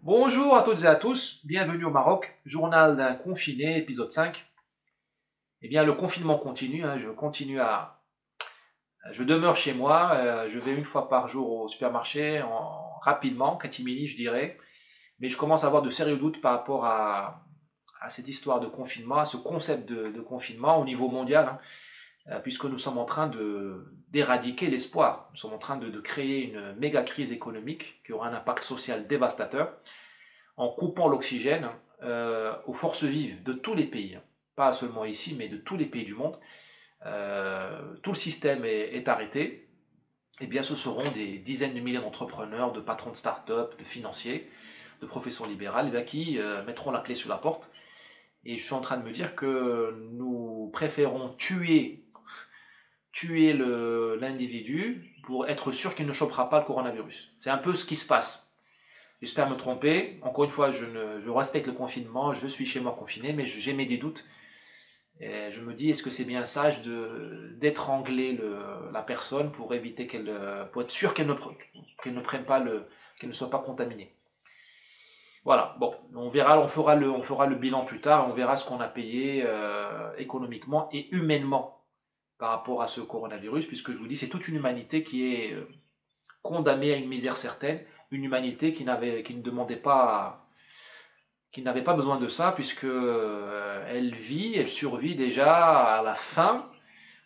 Bonjour à toutes et à tous, bienvenue au Maroc, journal d'un confiné, épisode 5. Eh bien, le confinement continue, hein, je demeure chez moi, je vais une fois par jour au supermarché, rapidement, catimini je dirais, mais je commence à avoir de sérieux doutes par rapport à cette histoire de confinement, à ce concept de confinement au niveau mondial, hein, puisque nous sommes en train d'éradiquer l'espoir, nous sommes en train de créer une méga crise économique qui aura un impact social dévastateur en coupant l'oxygène aux forces vives de tous les pays, pas seulement ici, mais de tous les pays du monde. Tout le système est arrêté. Eh bien, ce seront des dizaines de milliers d'entrepreneurs, de patrons de start-up, de financiers, de professions libérales, eh bien, qui mettront la clé sur la porte. Et je suis en train de me dire que nous préférons tuer l'individu pour être sûr qu'il ne chopera pas le coronavirus. C'est un peu ce qui se passe. J'espère me tromper. Encore une fois, je respecte le confinement, je suis chez moi confiné, mais j'ai mes doutes. Et je me dis, est-ce que c'est bien sage d'étrangler la personne pour éviter pour être sûr qu'elle ne prenne pas qu'elle ne soit pas contaminée. Voilà. Bon, on fera le bilan plus tard. On verra ce qu'on a payé économiquement et humainement par rapport à ce coronavirus, puisque je vous dis, c'est toute une humanité qui est condamnée à une misère certaine, une humanité qui ne demandait pas qui n'avait pas besoin de ça puisque elle survit déjà à la faim,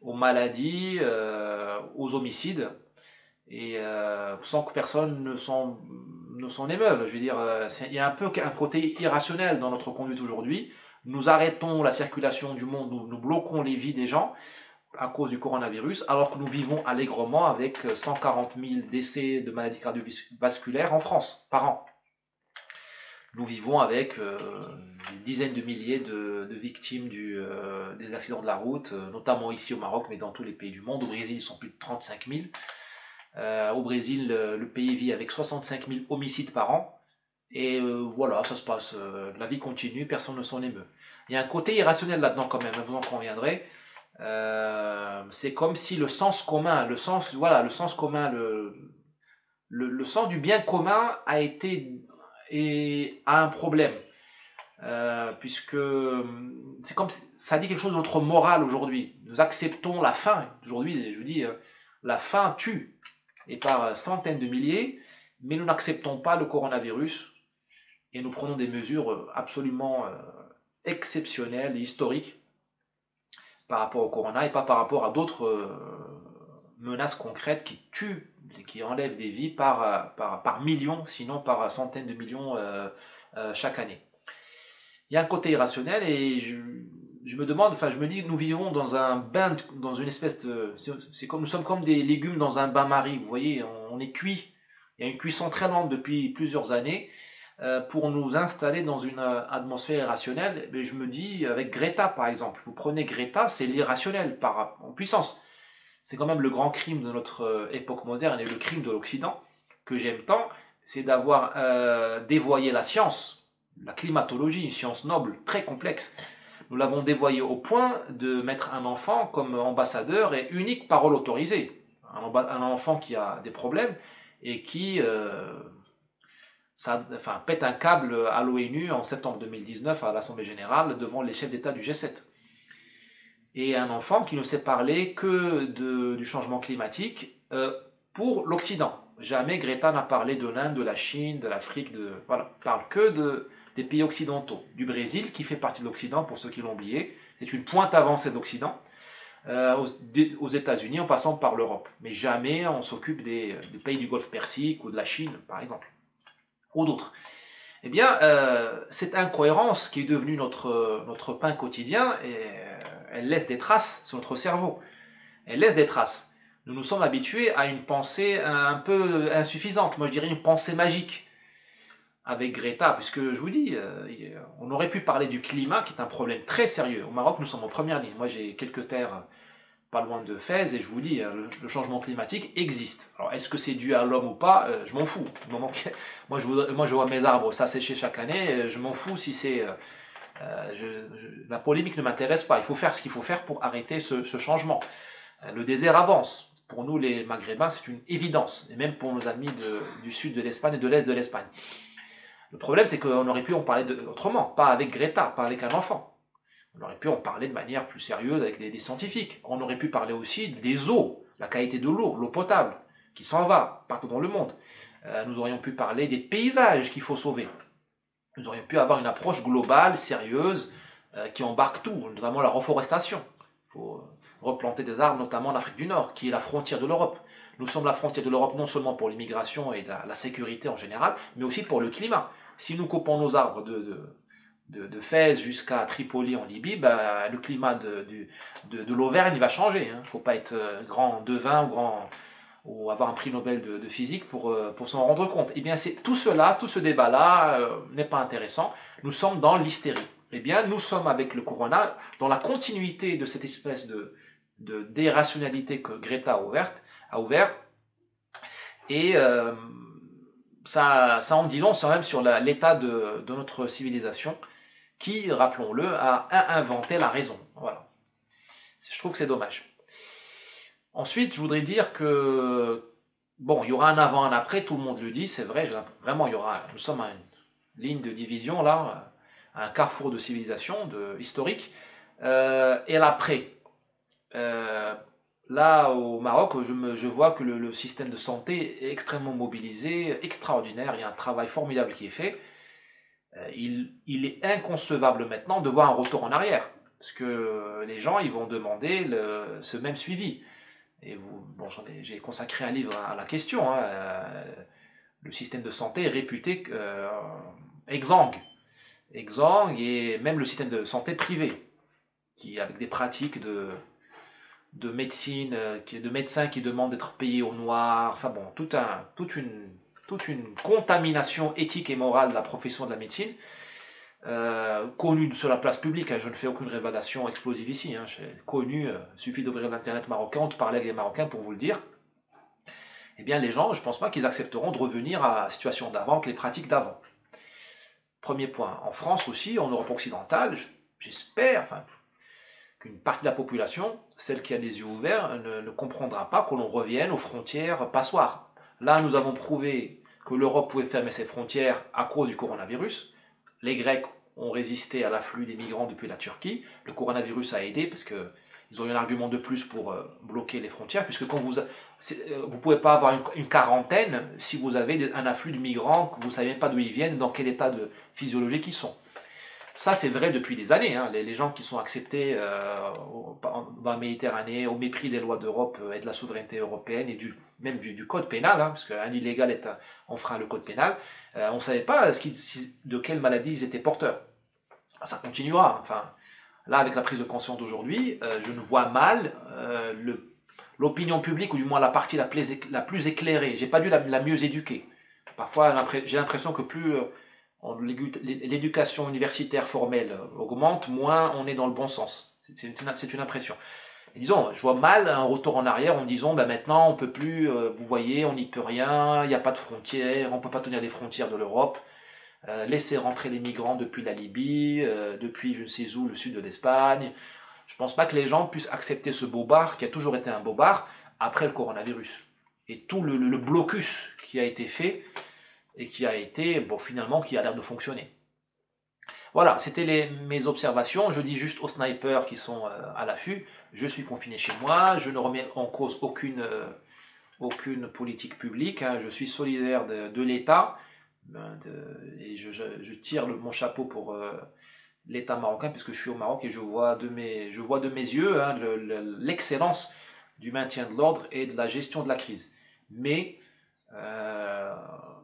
aux maladies, aux homicides, et sans que personne ne s'en émeuve. Je veux dire, il y a un peu un côté irrationnel dans notre conduite aujourd'hui. Nous arrêtons la circulation du monde, nous bloquons les vies des gens à cause du coronavirus, alors que nous vivons allègrement avec 140 000 décès de maladies cardiovasculaires en France par an. Nous vivons avec des dizaines de milliers de victimes des accidents de la route, notamment ici au Maroc, mais dans tous les pays du monde. Au Brésil, ils sont plus de 35 000. Au Brésil, le pays vit avec 65 000 homicides par an. Et voilà, ça se passe. La vie continue, personne ne s'en émeut. Il y a un côté irrationnel là-dedans quand même, vous en conviendrez. C'est comme si le sens commun, le sens commun, le sens du bien commun a un problème. Puisque c'est comme ça dit quelque chose de notre morale aujourd'hui. Nous acceptons la faim. Aujourd'hui, je vous dis, la faim tue, et par centaines de milliers, mais nous n'acceptons pas le coronavirus et nous prenons des mesures absolument exceptionnelles et historiques par rapport au corona et pas par rapport à d'autres menaces concrètes qui tuent, qui enlèvent des vies par millions, sinon par centaines de millions chaque année. Il y a un côté irrationnel et je me demande, enfin je me dis que nous vivons dans un bain, dans une espèce de... C'est comme, nous sommes comme des légumes dans un bain-marie, vous voyez, on est cuit. Il y a une cuisson très lente depuis plusieurs années pour nous installer dans une atmosphère irrationnelle. Mais je me dis, avec Greta par exemple, vous prenez Greta, c'est l'irrationnel en puissance. C'est quand même le grand crime de notre époque moderne et le crime de l'Occident que j'aime tant, c'est d'avoir dévoyé la science, la climatologie, une science noble, très complexe. Nous l'avons dévoyé au point de mettre un enfant comme ambassadeur et unique parole autorisée. Un enfant qui a des problèmes et qui pète un câble à l'ONU en septembre 2019 à l'Assemblée Générale devant les chefs d'État du G7. Et un enfant qui ne sait parler que du changement climatique pour l'Occident. Jamais Greta n'a parlé de l'Inde, de la Chine, de l'Afrique, voilà, parle que des pays occidentaux, du Brésil qui fait partie de l'Occident pour ceux qui l'ont oublié. C'est une pointe avancée d'Occident, aux États-Unis en passant par l'Europe. Mais jamais on s'occupe des pays du Golfe Persique ou de la Chine, par exemple, ou d'autres. Eh bien, cette incohérence qui est devenue notre pain quotidien, elle laisse des traces sur notre cerveau. Elle laisse des traces. Nous nous sommes habitués à une pensée un peu insuffisante. Moi, je dirais une pensée magique avec Greta, puisque je vous dis, on aurait pu parler du climat, qui est un problème très sérieux. Au Maroc, nous sommes en première ligne. Moi, j'ai quelques terres pas loin de Fès, et je vous dis, le changement climatique existe. Alors, est-ce que c'est dû à l'homme ou pas? Je m'en fous. Moi, je vois mes arbres s'assécher chaque année, je m'en fous si c'est... la polémique ne m'intéresse pas. Il faut faire ce qu'il faut faire pour arrêter ce changement. Le désert avance. Pour nous, les Maghrébins, c'est une évidence, et même pour nos amis du sud de l'Espagne et de l'est de l'Espagne. Le problème, c'est qu'on aurait pu en parler autrement, pas avec Greta, pas avec un enfant. On aurait pu en parler de manière plus sérieuse avec des scientifiques. On aurait pu parler aussi des eaux, la qualité de l'eau potable, qui s'en va partout dans le monde. Nous aurions pu parler des paysages qu'il faut sauver. Nous aurions pu avoir une approche globale, sérieuse, qui embarque tout, notamment la reforestation. Il faut replanter des arbres, notamment en Afrique du Nord, qui est la frontière de l'Europe. Nous sommes la frontière de l'Europe non seulement pour l'immigration et la sécurité en général, mais aussi pour le climat. Si nous coupons nos arbres de Fès jusqu'à Tripoli en Libye, bah, le climat de l'Auvergne va changer. Il ne faut pas être grand devin ou avoir un prix Nobel de physique pour s'en rendre compte. Eh bien, tout cela, tout ce débat-là n'est pas intéressant. Nous sommes dans l'hystérie. Eh bien, nous sommes avec le corona dans la continuité de cette espèce d'irrationalité que Greta a ouvert. Et ça en dit long même sur l'état de notre civilisation qui, rappelons-le, a inventé la raison. Voilà. Je trouve que c'est dommage. Ensuite, je voudrais dire que, bon, il y aura un avant, un après, tout le monde le dit, c'est vrai, vraiment, nous sommes à une ligne de division, là, à un carrefour de civilisation, historique, et l'après. Là, au Maroc, je vois que le système de santé est extrêmement mobilisé, extraordinaire, il y a un travail formidable qui est fait. Il est inconcevable maintenant de voir un retour en arrière, parce que les gens, ils vont demander ce même suivi. Et bon, j'ai consacré un livre à la question. Le système de santé est réputé exsangue, et même le système de santé privé, avec des pratiques de médecine, de médecins qui demandent d'être payés au noir. Enfin bon, toute une contamination éthique et morale de la profession de la médecine. Connu sur la place publique, je ne fais aucune révélation explosive ici, connu, suffit d'ouvrir l'internet marocain, de parler avec les Marocains pour vous le dire. Eh bien les gens, je ne pense pas qu'ils accepteront de revenir à la situation d'avant, avec les pratiques d'avant. Premier point, en France aussi, en Europe occidentale, j'espère qu'une partie de la population, celle qui a les yeux ouverts, ne comprendra pas que l'on revienne aux frontières passoires. Là, nous avons prouvé que l'Europe pouvait fermer ses frontières à cause du coronavirus. Les Grecs ont résisté à l'afflux des migrants depuis la Turquie. Le coronavirus a aidé parce qu'ils ont eu un argument de plus pour bloquer les frontières, puisque quand vous ne pouvez pas avoir une quarantaine si vous avez un afflux de migrants que vous ne savez même pas d'où ils viennent, dans quel état de physiologique ils sont. Ça, c'est vrai depuis des années. Les gens qui sont acceptés dans la Méditerranée au mépris des lois d'Europe et de la souveraineté européenne et même du code pénal, parce qu'un illégal enfreint le code pénal, on ne savait pas de quelle maladie ils étaient porteurs. Ça continuera. Enfin, là, avec la prise de conscience d'aujourd'hui, je ne vois mal l'opinion publique, ou du moins la partie la plus éclairée. J'ai pas dit la mieux éduquée. Parfois, j'ai l'impression que plus l'éducation universitaire formelle augmente, moins on est dans le bon sens. C'est une impression. Et disons, je vois mal un retour en arrière en disant, maintenant on ne peut plus, vous voyez, on n'y peut rien, il n'y a pas de frontières, on ne peut pas tenir les frontières de l'Europe, laisser rentrer les migrants depuis la Libye, depuis je ne sais où, le sud de l'Espagne. Je ne pense pas que les gens puissent accepter ce bobard, qui a toujours été un bobard, après le coronavirus. Et tout le blocus qui a été fait, et qui a été, finalement, qui a l'air de fonctionner. Voilà, c'était mes observations. Je dis juste aux snipers qui sont à l'affût, je suis confiné chez moi, je ne remets en cause aucune politique publique, je suis solidaire de l'État, et je tire mon chapeau pour l'État marocain, puisque je suis au Maroc et je vois de mes yeux l'excellence du maintien de l'ordre et de la gestion de la crise. Mais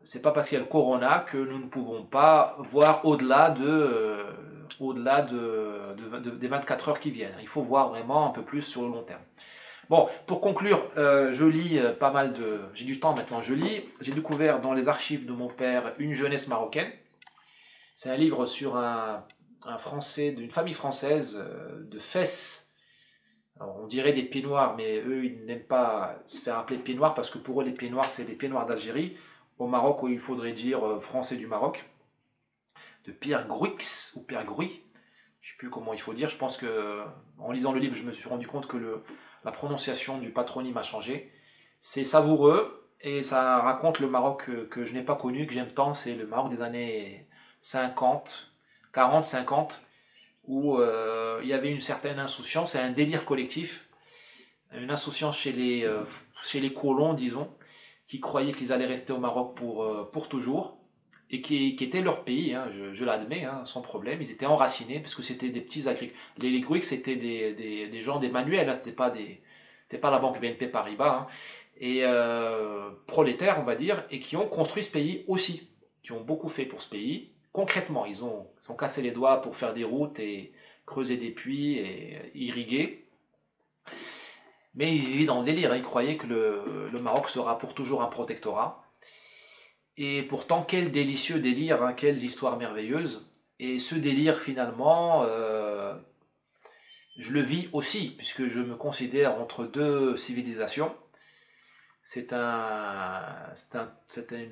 c'est pas parce qu'il y a le corona que nous ne pouvons pas voir au-delà des 24 heures qui viennent. Il faut voir vraiment un peu plus sur le long terme. Bon, pour conclure, je lis pas mal j'ai du temps maintenant, je lis. J'ai découvert dans les archives de mon père Une jeunesse marocaine. C'est un livre sur un Français, d'une famille française de Fès. Alors, on dirait des pieds noirs, mais eux, ils n'aiment pas se faire appeler pieds noirs parce que pour eux, les pieds noirs, c'est les pieds noirs d'Algérie. Au Maroc, où il faudrait dire français du Maroc. De Pierre Gruix, ou Pierre Gruy. Je ne sais plus comment il faut dire. Je pense que, en lisant le livre, je me suis rendu compte que la prononciation du patronyme a changé. C'est savoureux, et ça raconte le Maroc que je n'ai pas connu, que j'aime tant, c'est le Maroc des années 50, 40, 50, où il y avait une certaine insouciance et un délire collectif, une insouciance chez les colons, disons, qui croyaient qu'ils allaient rester au Maroc pour toujours, et qui était leur pays, hein, je l'admets, hein, sans problème. Ils étaient enracinés, parce que c'était des petits agriculteurs. Les Gruigs, c'était des gens, des manuels, hein, c'était pas la banque BNP Paribas, hein, et prolétaires, on va dire, et qui ont construit ce pays aussi, qui ont beaucoup fait pour ce pays. Concrètement, ils ont cassé les doigts pour faire des routes et creuser des puits et irriguer. Mais ils vivaient dans le délire, hein. Ils croyaient que le Maroc sera pour toujours un protectorat. Et pourtant, quel délicieux délire, hein, quelles histoires merveilleuses. Et ce délire, finalement, je le vis aussi, puisque je me considère entre deux civilisations. C'est une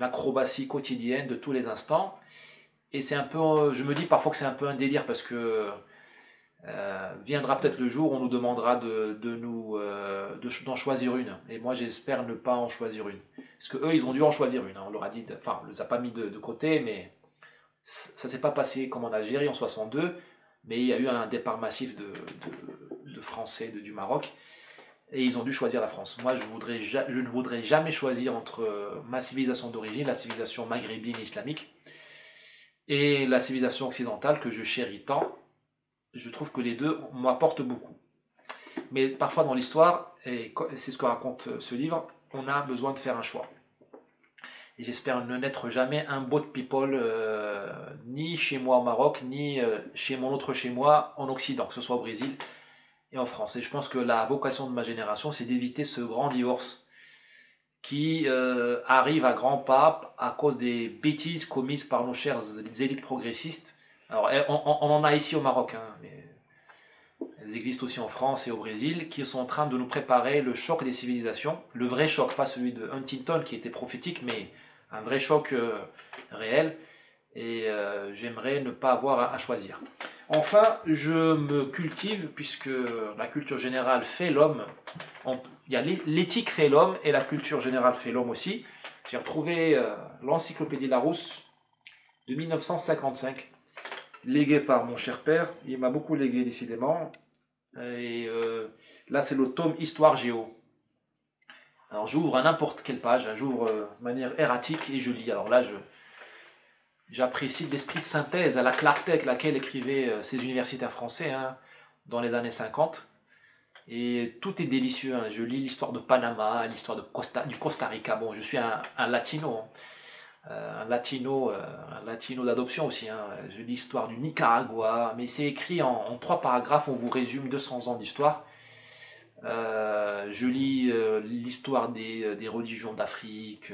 acrobatie quotidienne de tous les instants. Et c'est un peu, je me dis parfois que c'est un peu un délire, parce que viendra peut-être le jour où on nous demandera d'en choisir une. Et moi, j'espère ne pas en choisir une. Parce que eux, ils ont dû en choisir une, hein. On leur a dit, enfin, on les a pas mis de côté, mais ça s'est pas passé comme en Algérie en 62. Mais il y a eu un départ massif de Français du Maroc. Et ils ont dû choisir la France. Moi, je ne voudrais jamais choisir entre ma civilisation d'origine, la civilisation maghrébine islamique, et la civilisation occidentale que je chéris tant. Je trouve que les deux m'apportent beaucoup. Mais parfois dans l'histoire, et c'est ce que raconte ce livre, on a besoin de faire un choix. Et j'espère ne n'être jamais un boat people, ni chez moi au Maroc, ni chez mon autre chez moi en Occident, que ce soit au Brésil et en France. Et je pense que la vocation de ma génération, c'est d'éviter ce grand divorce qui arrive à grands pas à cause des bêtises commises par nos chères élites progressistes. Alors, on en a ici au Maroc, hein, mais elles existent aussi en France et au Brésil, qui sont en train de nous préparer le choc des civilisations, le vrai choc, pas celui de Huntington qui était prophétique, mais un vrai choc réel, et j'aimerais ne pas avoir à choisir. Enfin, je me cultive, puisque la culture générale fait l'homme. Il y a l'éthique fait l'homme, et la culture générale fait l'homme aussi. J'ai retrouvé l'encyclopédie Larousse de 1955, léguée par mon cher père. Il m'a beaucoup légué, décidément. Et là, c'est le tome Histoire Géo. Alors, j'ouvre à n'importe quelle page, hein, j'ouvre de manière erratique et je lis. Alors là, j'apprécie l'esprit de synthèse, à la clarté avec laquelle écrivaient ces universitaires français, hein, dans les années 50. Et tout est délicieux, hein. Je lis l'histoire de Panama, l'histoire du Costa Rica. Bon, je suis un latino, hein. Un latino d'adoption aussi, hein. Je lis l'histoire du Nicaragua, mais c'est écrit en 3 paragraphes, on vous résume 200 ans d'histoire. Je lis l'histoire des religions d'Afrique.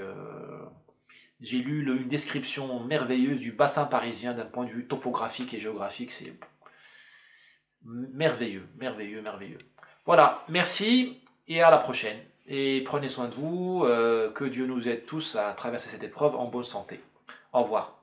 J'ai lu une description merveilleuse du bassin parisien d'un point de vue topographique et géographique. C'est merveilleux, merveilleux, merveilleux. Voilà, merci et à la prochaine. Et prenez soin de vous, que Dieu nous aide tous à traverser cette épreuve en bonne santé. Au revoir.